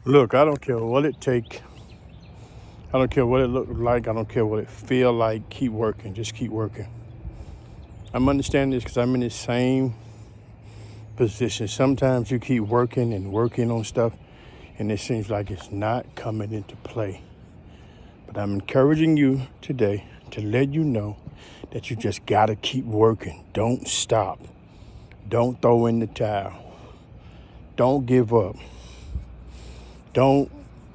Look, I don't care what it take. I don't care what it look like. I don't care what it feel like. Keep working. Just keep working. I'm understanding this because I'm in the same position. Sometimes you keep working and working on stuff, and it seems like it's not coming into play. But I'm encouraging you today to let you know that you just gotta keep working. Don't stop. Don't throw in the towel. Don't give up. Don't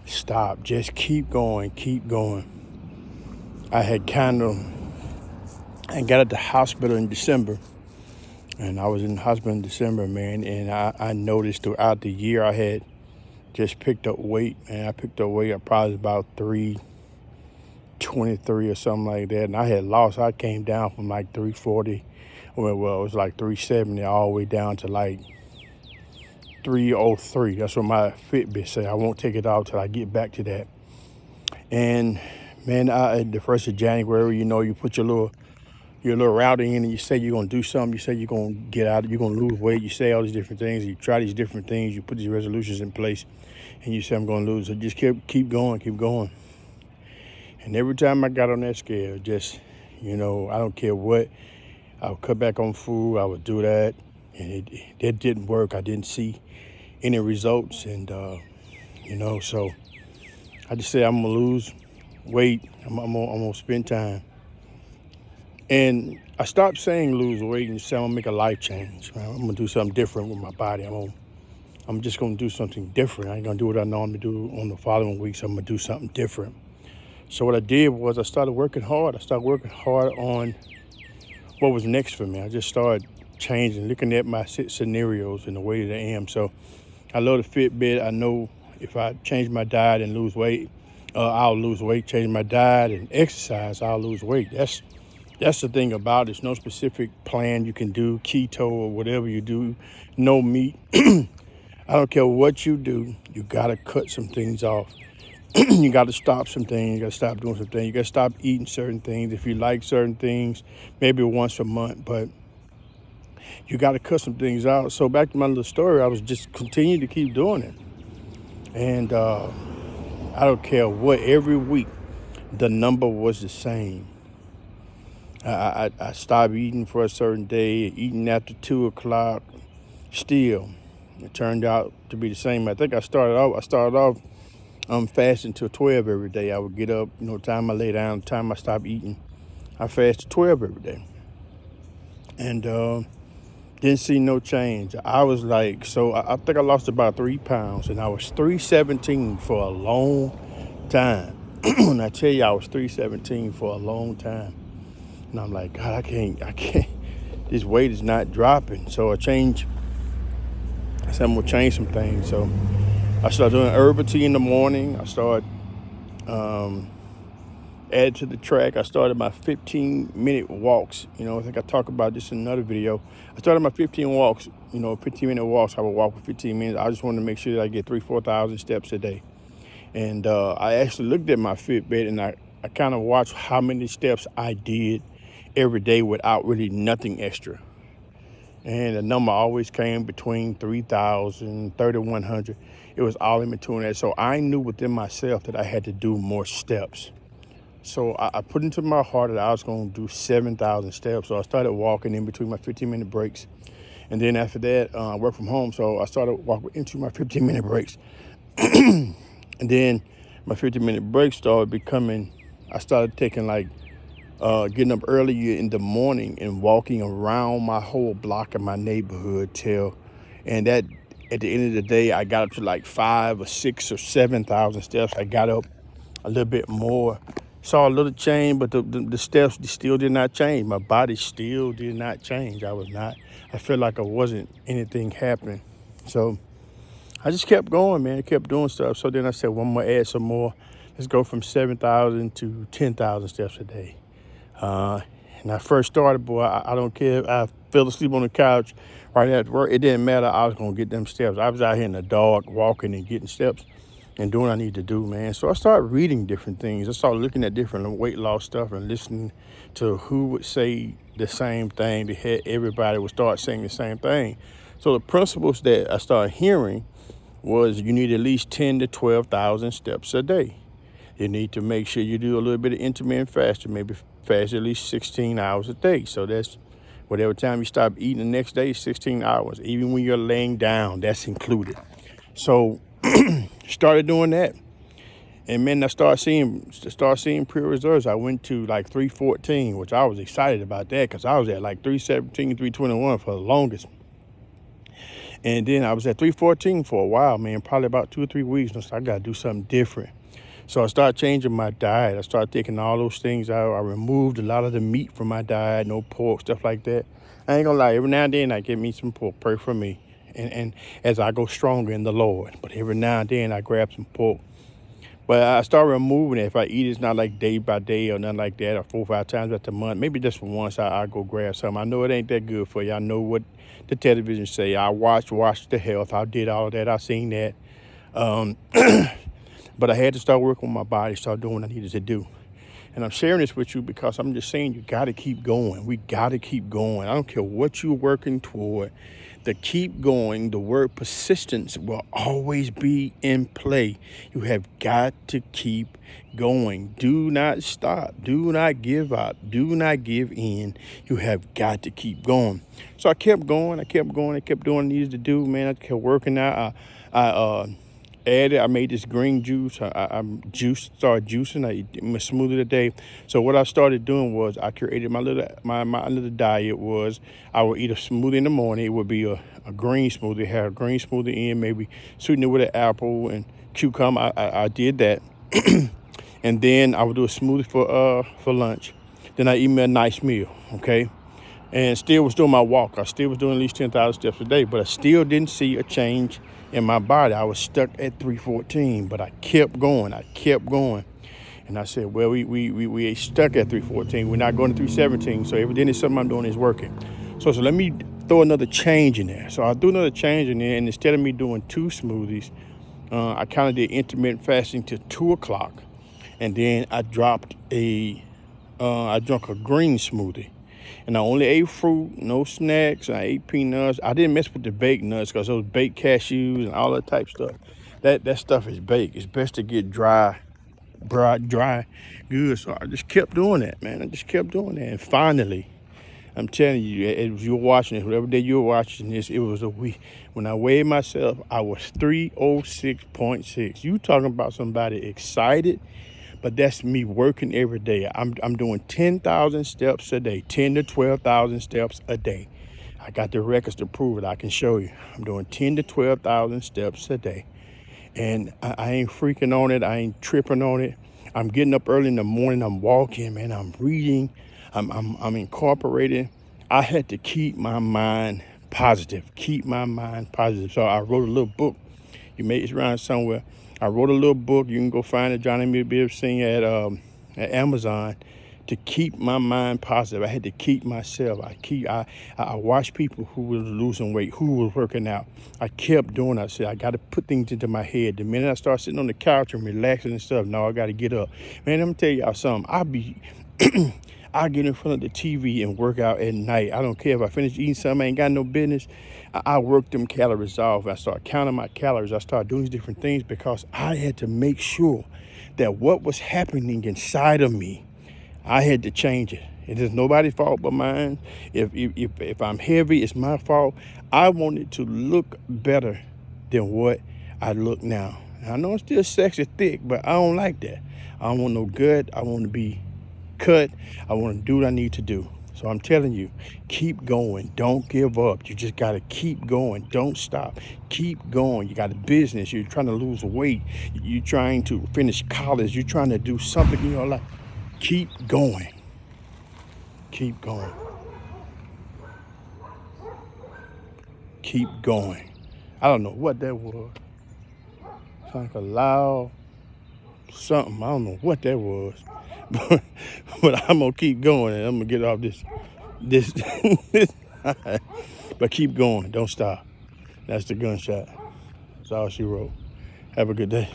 stop. Just keep going. Keep going. I got at the hospital in December. And I was in the hospital in December, man. And I noticed throughout the year I had just picked up weight. And I picked up weight probably about 323 or something like that. And I had lost. I came down from like 340. Well, it was like 370 all the way down to like 303. That's what my Fitbit said. I won't take it out till I get back to that. And man, the 1st of January, you put your little routing in and you say you're going to do something. You say you're going to get out, you're going to lose weight. You say all these different things. You try these different things. You put these resolutions in place and you say, I'm going to lose. So just keep going, keep going. And every time I got on that scale, just, I don't care what, I would cut back on food. I would do that. And it didn't work. I didn't see any results. And, so I just said, I'm going to lose weight. I'm going to spend time. And I stopped saying lose weight and said I'm gonna make a life change. I'm gonna do something different with my body. I'm just gonna do something different. I ain't gonna do what I normally do on the following weeks. I'm gonna do something different. So what I did was I started working hard. I started working hard on what was next for me. I just started changing, looking at my scenarios and the way that I am. So I love the Fitbit. I know if I change my diet and lose weight, I'll lose weight. Change my diet and exercise, I'll lose weight. That's the thing about it. There's no specific plan you can do, keto or whatever you do, no meat. I don't care what you do, you gotta cut some things off. You gotta stop some things, you gotta stop doing some things, you gotta stop eating certain things. If you like certain things, maybe once a month, but you gotta cut some things out. So back to my little story, I was just continuing to keep doing it. And I don't care what, every week, the number was the same. I stopped eating for a certain day, eating after 2 o'clock. Still, it turned out to be the same. I think I started off fasting till 12 every day. I would get up, time I lay down, time I stopped eating. I fasted 12 every day. And didn't see no change. I was like, I think I lost about 3 pounds, and I was 317 for a long time. When I tell you I was 317 for a long time. And I'm like, God, I can't, this weight is not dropping. So I said I'm gonna change some things. So I started doing herbal tea in the morning. I started adding to the track. I started my 15-minute walks. I think I talked about this in another video. I started my 15 walks, 15-minute walks. I would walk for 15 minutes. I just wanted to make sure that I get 4,000 steps a day. And I actually looked at my Fitbit and I kind of watched how many steps I did every day without really nothing extra. And the number always came between 3,000, 3,100. It was all in between that. So I knew within myself that I had to do more steps. So I put into my heart that I was going to do 7,000 steps. So I started walking in between my 15-minute breaks. And then after that, I work from home. So I started walking into my 15-minute breaks. And then my 15-minute breaks started becoming, I started taking getting up earlier in the morning and walking around my whole block in my neighborhood and that at the end of the day, I got up to like 5 or 6 or 7,000 steps. I got up a little bit more, saw a little change, but the steps still did not change. My body still did not change. I felt like I wasn't anything happening. So I just kept going, man. I kept doing stuff. So then I said, well, I'm gonna add some more. Let's go from 7,000 to 10,000 steps a day. And I first started, boy, I don't care. I fell asleep on the couch right after work. It didn't matter. I was going to get them steps. I was out here in the dark walking and getting steps and doing what I need to do, man. So I started reading different things. I started looking at different weight loss stuff and listening to who would say the same thing. Everybody would start saying the same thing. So the principles that I started hearing was you need at least 10 to 12,000 steps a day. You need to make sure you do a little bit of intermittent fasting, maybe fast at least 16 hours a day. So that's whatever time you stop eating the next day, 16 hours. Even when you're laying down, that's included. So started doing that. And man, I started seeing pure results. I went to like 314, which I was excited about that because I was at like 317, 321 for the longest. And then I was at 314 for a while, man, probably about 2 or 3 weeks. And so I got to do something different. So I started changing my diet. I started taking all those things out. I removed a lot of the meat from my diet, no pork, stuff like that. I ain't gonna lie, every now and then I get me some pork. Pray for me. And as I go stronger in the Lord. But every now and then I grab some pork. But I start removing it. If I eat, it's not like day by day or nothing like that, or 4 or 5 times at the month. Maybe just for once I go grab something. I know it ain't that good for you. I know what the television say. I watched the health. I did all of that. I seen that. But I had to start working on my body, start doing what I needed to do. And I'm sharing this with you because I'm just saying you got to keep going. We got to keep going. I don't care what you're working toward. The keep going, the word persistence will always be in play. You have got to keep going. Do not stop. Do not give up. Do not give in. You have got to keep going. So I kept going. I kept doing what I needed to do, man. I kept working out. I made this green juice. I started juicing. I eat my smoothie today. So what I started doing was I created my little diet was I would eat a smoothie in the morning. It would be a green smoothie. Have a green smoothie in, maybe sweeten it with an apple and cucumber. I did that. And then I would do a smoothie for lunch. Then I eat me a nice meal, okay? And still was doing my walk. I still was doing at least 10,000 steps a day, but I still didn't see a change in my body. I was stuck at 314, but I kept going. And I said, well, we ain't stuck at 314. We're not going to 317. So evidently something I'm doing is working. So let me throw another change in there. So I do another change in there, and instead of me doing 2 smoothies, I kind of did intermittent fasting till 2 o'clock. And then I drank a green smoothie. And I only ate fruit, no snacks. I ate peanuts. I didn't mess with the baked nuts because those baked cashews and all that type stuff. That stuff is baked. It's best to get dry, good. So I just kept doing that, man. I just kept doing that. And finally, I'm telling you, as you're watching this, whatever day you're watching this, it was a week. When I weighed myself, I was 306.6. You talking about somebody excited? But that's me working every day. I'm doing 10,000 steps a day, 10 to 12,000 steps a day. I got the records to prove it. I can show you. I'm doing 10 to 12,000 steps a day. And I ain't freaking on it. I ain't tripping on it. I'm getting up early in the morning. I'm walking, man. I'm reading. I'm incorporating. I had to keep my mind positive. Keep my mind positive. So I wrote a little book. It's around somewhere. I wrote a little book. You can go find it, Johnny Bibbs Sr. at Amazon, to keep my mind positive. I had to keep myself. I watched people who were losing weight, who were working out. I kept doing it. I said, I got to put things into my head. The minute I start sitting on the couch and relaxing and stuff, no, I got to get up. Man, I'm going to tell y'all something. I get in front of the TV and work out at night. I don't care if I finish eating something, I ain't got no business. I work them calories off. I start counting my calories. I start doing these different things because I had to make sure that what was happening inside of me, I had to change it. It is nobody's fault but mine. If I'm heavy, it's my fault. I wanted to look better than what I look now. And I know I'm still sexy thick, but I don't like that. I don't want no gut. I want to be cut. I want to do what I need to do. So I'm telling you, keep going. Don't give up. You just got to keep going. Don't stop. Keep going. You got a business. You're trying to lose weight. You're trying to finish college. You're trying to do something in your life. Keep going. Keep going. Keep going. I don't know what that was. It's like a loud something. I don't know what that was. But I'm going to keep going and I'm going to get off this. But keep going. Don't stop. That's the gunshot. That's all she wrote. Have a good day.